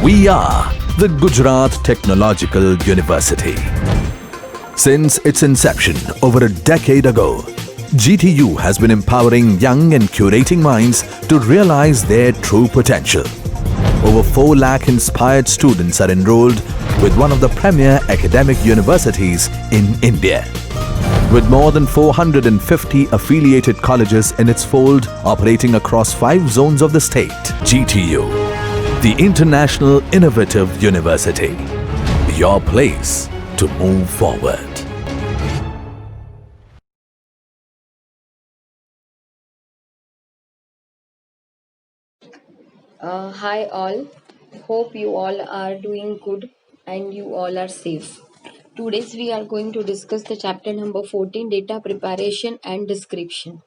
We are the Gujarat Technological University. Since its inception over a decade ago, GTU has been empowering young and curating minds to realize their true potential. Over 4 lakh inspired students are enrolled with one of the premier academic universities in India. With more than 450 affiliated colleges in its fold operating across 5 zones of the state, GTU, the International Innovative University, your place to move forward. Hi all, hope you all are doing good and you all are safe. Today's we are going to discuss the chapter number 14, data preparation and description.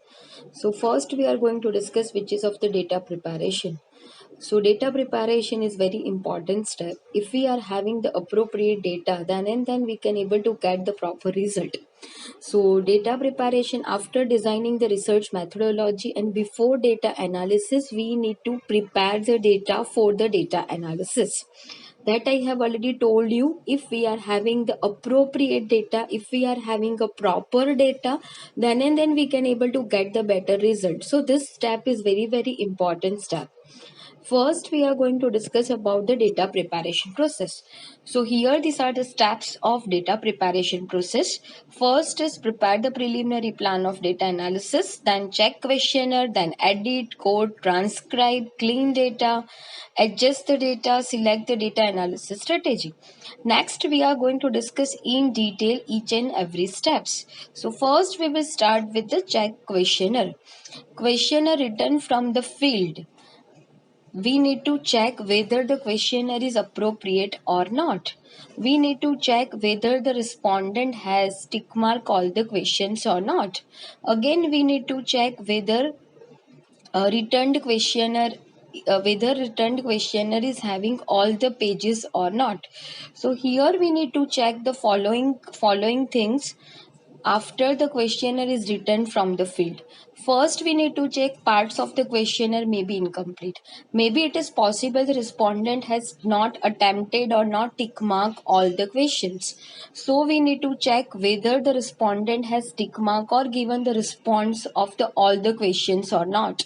So first we are going to discuss which is of the data preparation. So data preparation is very important step. If we are having the appropriate data, then we can able to get the proper result. So data preparation after designing the research methodology and before data analysis, we need to prepare the data for the data analysis. That I have already told you. If we are having the appropriate data, if we are having a proper data, then we can able to get the better result. So this step is very important step. First, we are going to discuss about the data preparation process. So here these are the steps of data preparation process. First is prepare the preliminary plan of data analysis, then check questionnaire, then edit, code, transcribe, clean data, adjust the data, select the data analysis strategy. Next, we are going to discuss in detail each and every steps. So first we will start with the check questionnaire. Questionnaire written from the field. We need to check whether the questionnaire is appropriate or not. We need to check whether the respondent has tick mark all the questions or not. Again, we need to check whether returned questionnaire is having all the pages or not. So here we need to check the following things after the questionnaire is written from the field. First, we need to check parts of the questionnaire may be incomplete. Maybe it is possible the respondent has not attempted or not tick mark all the questions. So we need to check whether the respondent has tick mark or given the response of the all the questions or not.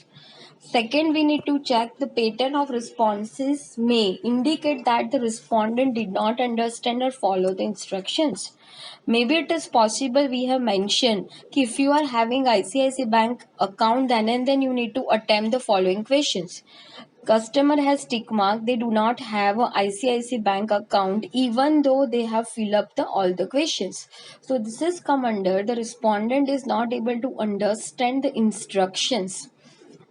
Second, we need to check the pattern of responses may indicate that the respondent did not understand or follow the instructions. Maybe it is possible we have mentioned कि if you are having ICICI Bank account then you need to attempt the following questions. Customer has tick mark, they do not have a ICICI Bank account even though they have filled up all the questions. So this is come under the respondent is not able to understand the instructions.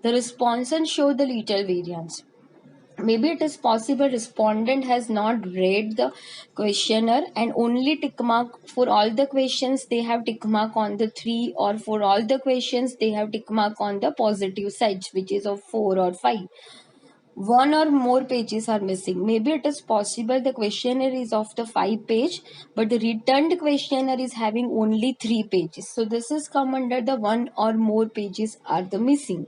The responses show the little variance. Maybe it is possible respondent has not read the questionnaire and only tick mark for all the questions they have tick mark on the 3, or for all the questions they have tick mark on the positive sides which is of 4 or 5. One or more pages are missing. Maybe it is possible the questionnaire is of the 5 page but the returned questionnaire is having only 3 pages. So this is come under the one or more pages are the missing.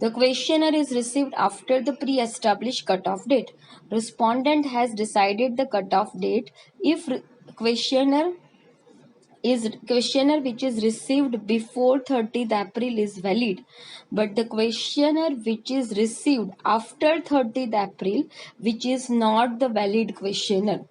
The questionnaire is received after the pre-established cutoff date. Respondent has decided the cutoff date if questionnaire which is received before 30th April is valid, but the questionnaire which is received after 30th April which is not the valid questionnaire.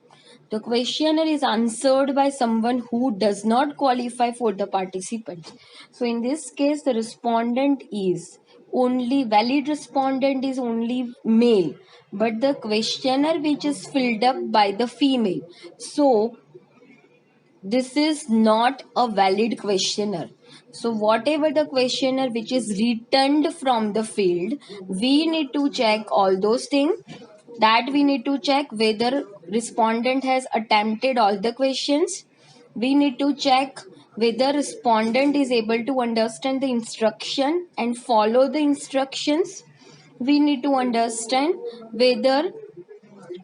The questionnaire is answered by someone who does not qualify for the participant. So in this case, the respondent is only valid respondent is only male, but the questionnaire which is filled up by the female. So this is not a valid questionnaire. So whatever the questionnaire which is returned from the field, we need to check all those things, that we need to check whether respondent has attempted all the questions. We need to check whether respondent is able to understand the instruction and follow the instructions. We need to understand whether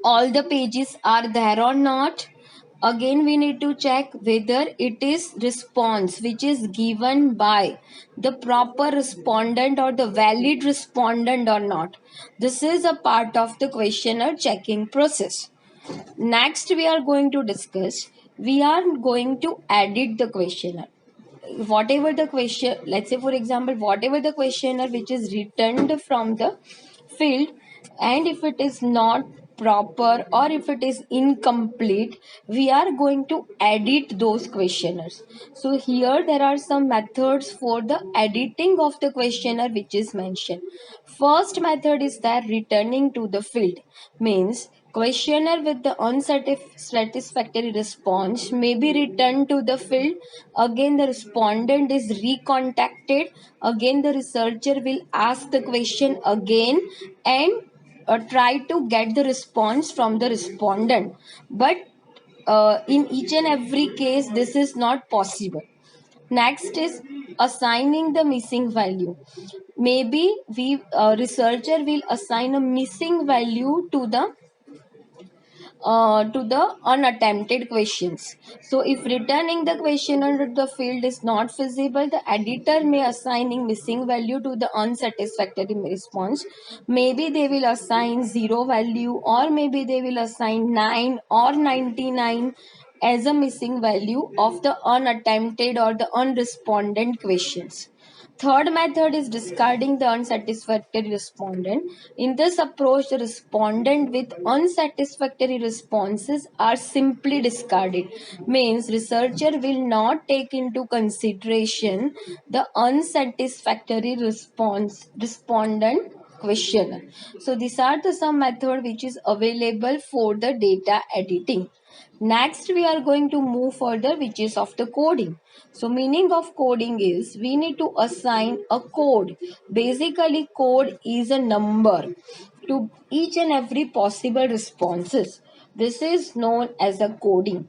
all the pages are there or not. Again we need to check whether it is response which is given by the proper respondent or the valid respondent or not. This is a part of the questionnaire checking process. Next we are going to discuss, we are going to edit the questionnaire. Whatever the question, let's say for example, whatever the questionnaire which is returned from the field, and if it is not proper or if it is incomplete, we are going to edit those questionnaires. So here there are some methods for the editing of the questionnaire which is mentioned. First method is that returning to the field, means questionnaire with the unsatisfactory response may be returned to the field. Again, the respondent is recontacted. Again, the researcher will ask the question again and try to get the response from the respondent. But in each and every case, this is not possible. Next is assigning the missing value. Maybe we researcher will assign a missing value to the unattempted questions. So if returning the question under the field is not feasible, the editor may assigning missing value to the unsatisfactory response. Maybe they will assign 0 value, or maybe they will assign 9 or 99 as a missing value of the unattempted or the unresponded questions. Third method is discarding the unsatisfactory respondent. In this approach, the respondent with unsatisfactory responses are simply discarded. Means researcher will not take into consideration the unsatisfactory respondent question. So these are the some method which is available for the data editing. Next we are going to move further, which is of the coding. So meaning of coding is we need to assign a code. Basically code is a number to each and every possible responses. This is known as a coding.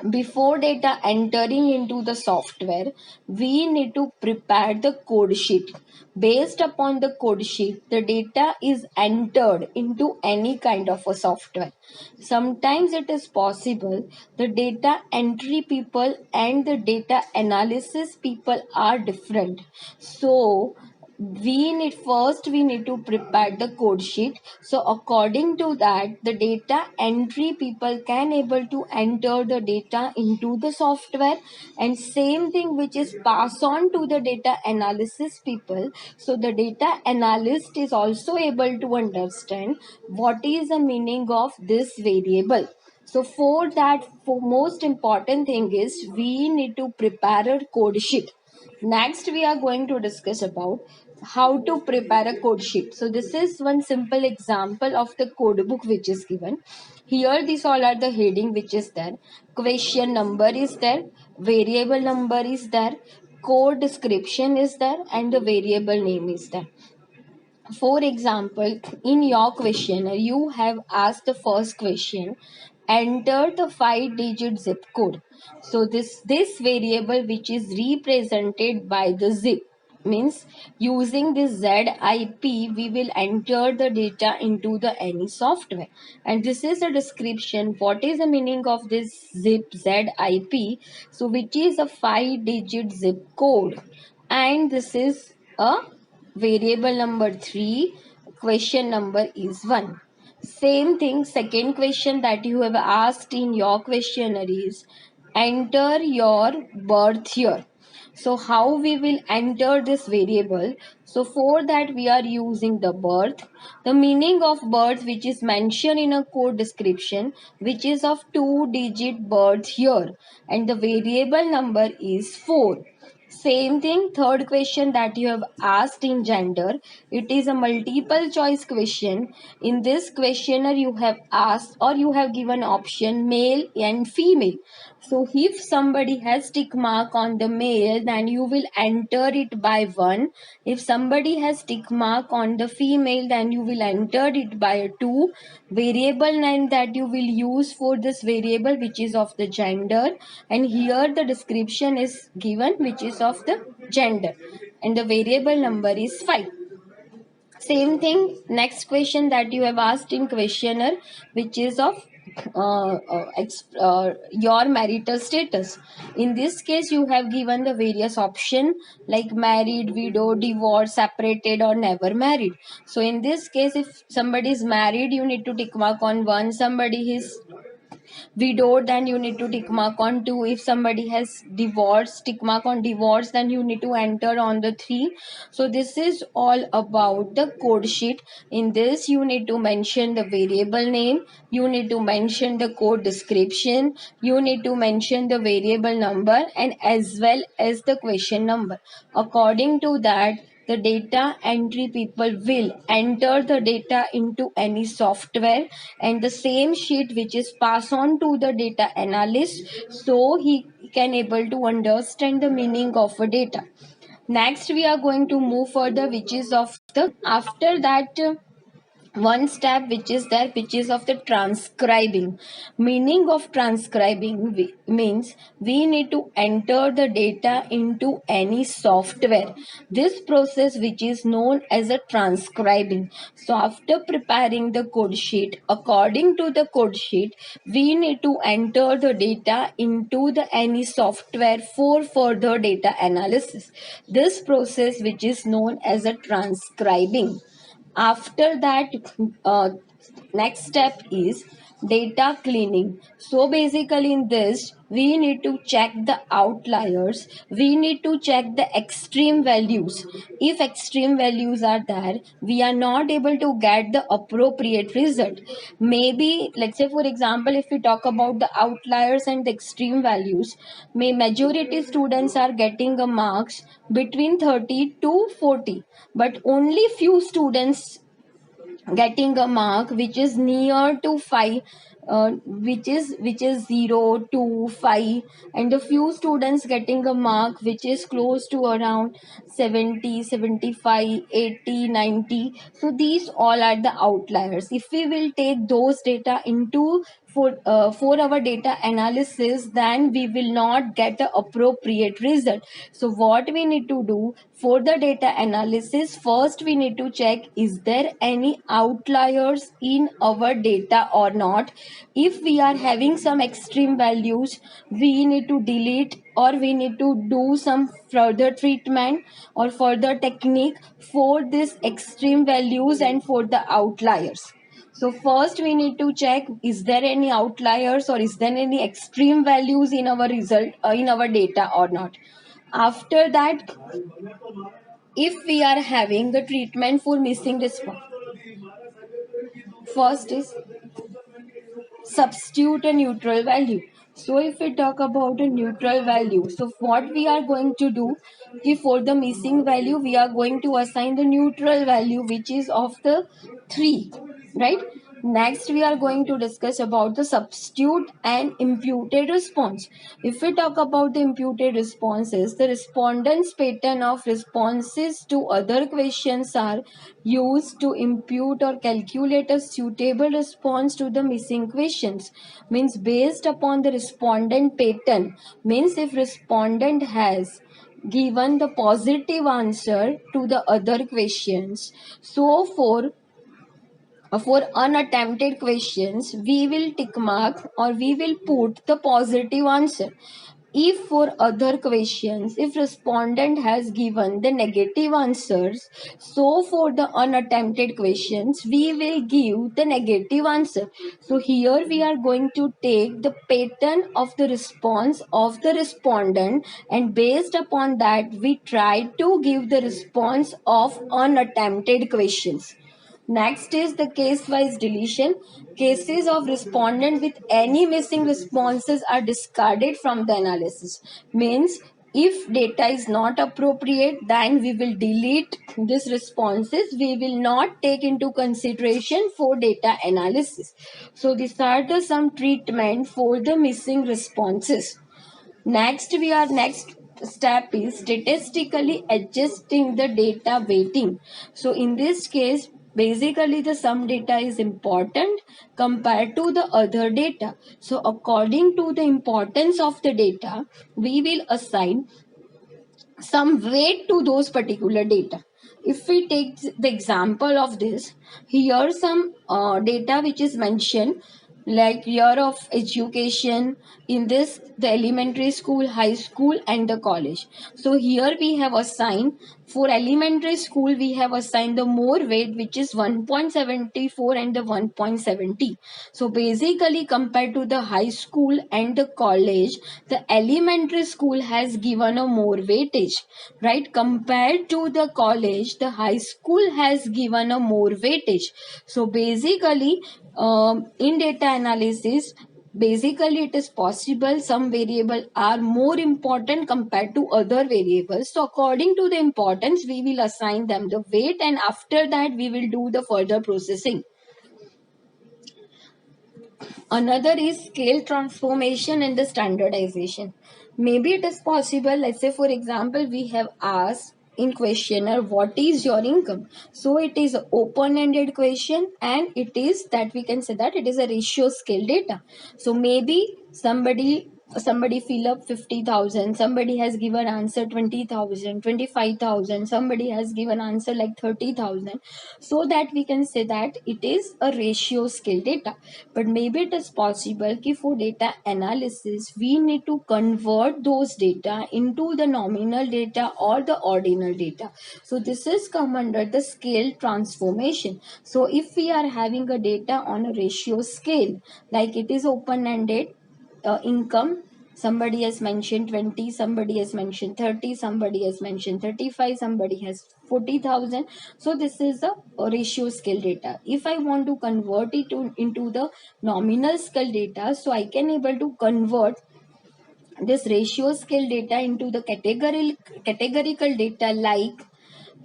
Before data entering into the software, we need to prepare the code sheet. Based upon the code sheet, the data is entered into any kind of a software. Sometimes it is possible the data entry people and the data analysis people are different. So we need to prepare the code sheet. So according to that, the data entry people can able to enter the data into the software, and same thing which is passed on to the data analysis people. So the data analyst is also able to understand what is the meaning of this variable. So for that, for most important thing is we need to prepare a code sheet. Next, we are going to discuss about how to prepare a code sheet. So this is one simple example of the code book which is given. Here, these all are the heading which is there. Question number is there. Variable number is there. Code description is there, and the variable name is there. For example, in your questionnaire, you have asked the first question, enter the 5-digit zip code. So this variable which is represented by the zip, means using this ZIP we will enter the data into the any software, and this is a description what is the meaning of this ZIP. So which is a 5-digit zip code, and this is a variable number 3, question number is 1. Same thing, second question that you have asked in your questionnaire is enter your birth year. So how we will enter this variable? So for that we are using the birth, the meaning of birth which is mentioned in a code description, which is of 2-digit birth year, and the variable number is 4. Same thing, third question that you have asked in gender, it is a multiple choice question. In this questionnaire you have asked or you have given option male and female. So if somebody has tick mark on the male, then you will enter it by 1. If somebody has tick mark on the female, then you will enter it by 2. Variable name that you will use for this variable which is of the gender, and here the description is given which is of the gender, and the variable number is 5. Same thing, next question that you have asked in questionnaire which is of your marital status. In this case, you have given the various option like married, widow, divorced, separated, or never married. So in this case, if somebody is married, you need to tick mark on one. Somebody is widowed, then you need to tick mark on 2. If somebody has divorced, tick mark on divorce, then you need to enter on the 3. So this is all about the code sheet. In this, you need to mention the variable name, you need to mention the code description, you need to mention the variable number, and as well as the question number. According to that, the data entry people will enter the data into any software, and the same sheet which is passed on to the data analyst, so he can able to understand the meaning of a data. Next, we are going to move further, which is of the after that one step which is there, which is of the transcribing. Meaning of transcribing means we need to enter the data into any software. This process which is known as a transcribing. So after preparing the code sheet, according to the code sheet, we need to enter the data into the any software for further data analysis. This process which is known as a transcribing. After that, uh, next step is data cleaning. So basically in this, we need to check the outliers, we need to check the extreme values. If extreme values are there, we are not able to get the appropriate result. Maybe, let's say for example, if we talk about the outliers and the extreme values, majority students are getting a marks between 30 to 40, but only few students getting a mark which is near to 5, which is 0 to 5, and a few students getting a mark which is close to around 70, 75, 80, 90. So these all are the outliers. If we will take those data into for our data analysis, then we will not get the appropriate result. So what we need to do for the data analysis, first we need to check is there any outliers in our data or not. If we are having some extreme values, we need to delete, or we need to do some further treatment or further technique for this extreme values and for the outliers. So first we need to check is there any outliers or is there any extreme values in our result, in our data or not. After that, if we are having the treatment for missing response, first is substitute a neutral value. So if we talk about a neutral value, so what we are going to do, if for the missing value we are going to assign the neutral value which is of the 3, right? Next we are going to discuss about the substitute and imputed response. If we talk about the imputed responses, the respondent's pattern of responses to other questions are used to impute or calculate a suitable response to the missing questions. Means based upon the respondent pattern, means if respondent has given the positive answer to the other questions, so for unattempted questions, we will tick mark or we will put the positive answer. If for other questions, if respondent has given the negative answers, so for the unattempted questions, we will give the negative answer. So here we are going to take the pattern of the response of the respondent, and based upon that, we try to give the response of unattempted questions. Next is the case-wise deletion. Cases of respondent with any missing responses are discarded from the analysis. Means if data is not appropriate, then we will delete these responses. We will not take into consideration for data analysis. So these are the some treatment for the missing responses. Next step is statistically adjusting the data weighting. So in this case, basically the some data is important compared to the other data. So according to the importance of the data, we will assign some weight to those particular data. If we take the example of this, here some data which is mentioned, like year of education. In this, the elementary school, high school, and the college. So here we have assigned, for elementary school we have assigned the more weight, which is 1.74 and the 1.70. So basically, compared to the high school and the college, the elementary school has given a more weightage, right? Compared to the college, the high school has given a more weightage. So basically, in data analysis, basically it is possible some variables are more important compared to other variables. So according to the importance, we will assign them the weight, and after that we will do the further processing. Another is scale transformation and the standardization. Maybe it is possible, let's say for example, we have asked in questionnaire, what is your income? So it is an open-ended question, and it is that we can say that it is a ratio scale data. So maybe somebody fill up 50,000, somebody has given answer 20,000, 25,000, somebody has given answer like 30,000. So that we can say that it is a ratio scale data. But maybe it is possible कि for data analysis we need to convert those data into the nominal data or the ordinal data. So this is come under the scale transformation. So if we are having a data on a ratio scale, like it is open ended, income, somebody has mentioned 20, somebody has mentioned 30, somebody has mentioned 35, somebody has 40,000. So this is the ratio scale data. If I want to convert it into the nominal scale data, so I can able to convert this ratio scale data into the categorical data, like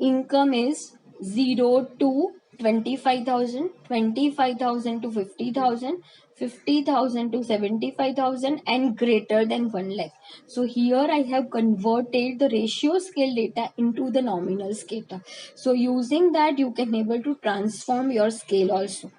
income is 0 to 25,000, 25,000 to 50,000, 50,000 to 75,000, and greater than 1 lakh. So here I have converted the ratio scale data into the nominal scale. So using that you can able to transform your scale also.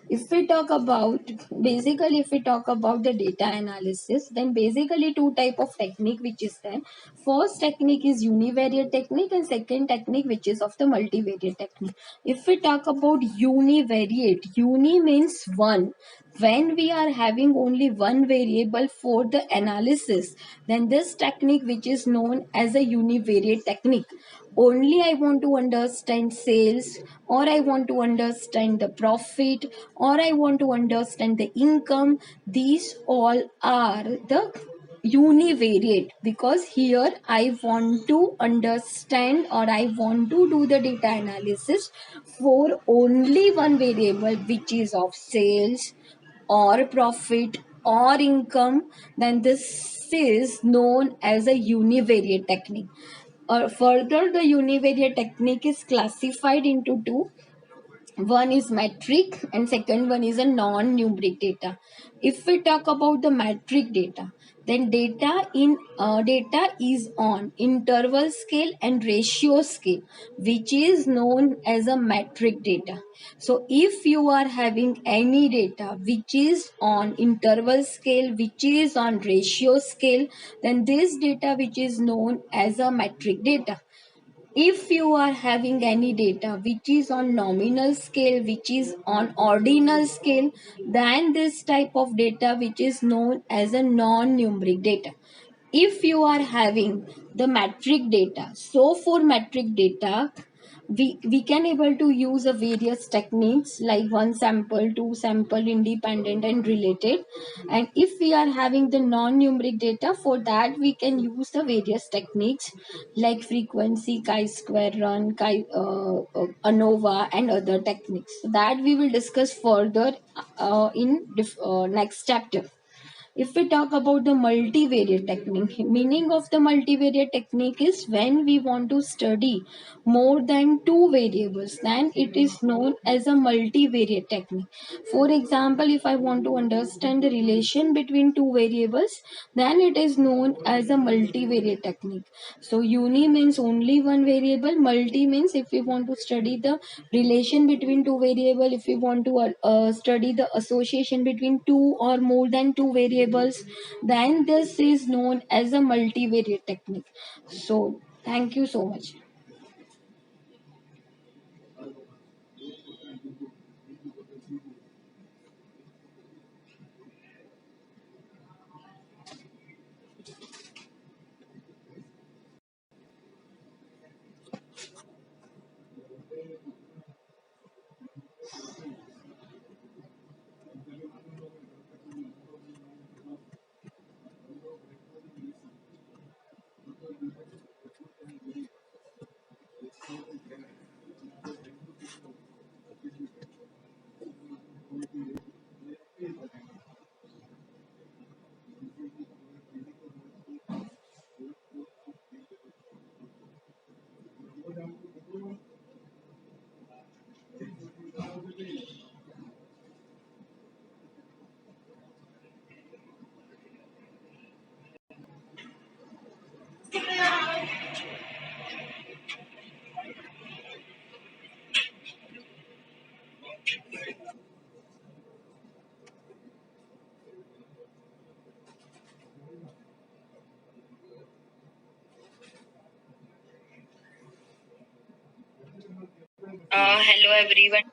If we talk about, basically if we talk about the data analysis, then basically two type of technique which is there. First technique is univariate technique, and second technique which is of the multivariate technique. If we talk about univariate, uni means one. When we are having only one variable for the analysis, then this technique which is known as a univariate technique. Only I want to understand sales, or I want to understand the profit, or I want to understand the income. These all are the univariate, because here I want to understand, or I want to do the data analysis for only one variable, which is of sales or profit or income. Then this is known as a univariate technique. Further, the univariate technique is classified into two. One is metric and second one is a non-numeric data. If we talk about the metric data, then data is on interval scale and ratio scale, which is known as a metric data. So if you are having any data which is on interval scale, which is on ratio scale, then this data which is known as a metric data. If you are having any data which is on nominal scale, which is on ordinal scale, then this type of data which is known as a non-numeric data. If you are having the metric data, so for metric data, we can able to use a various techniques like one sample, two sample, independent and related. And if we are having the non-numeric data, for that we can use the various techniques like frequency, chi-square run, ANOVA, and other techniques. So that we will discuss further in next chapter. If we talk about the multivariate technique, meaning of the multivariate technique is when we want to study more than two variables, then it is known as a multivariate technique. For example, if I want to understand the relation between two variables, then it is known as a multivariate technique. So uni means only one variable, multi means if we want to study the relation between two variable, if we want to study the association between two or more than two variables, then this is known as a multivariate technique. So thank you so much. Hello everyone.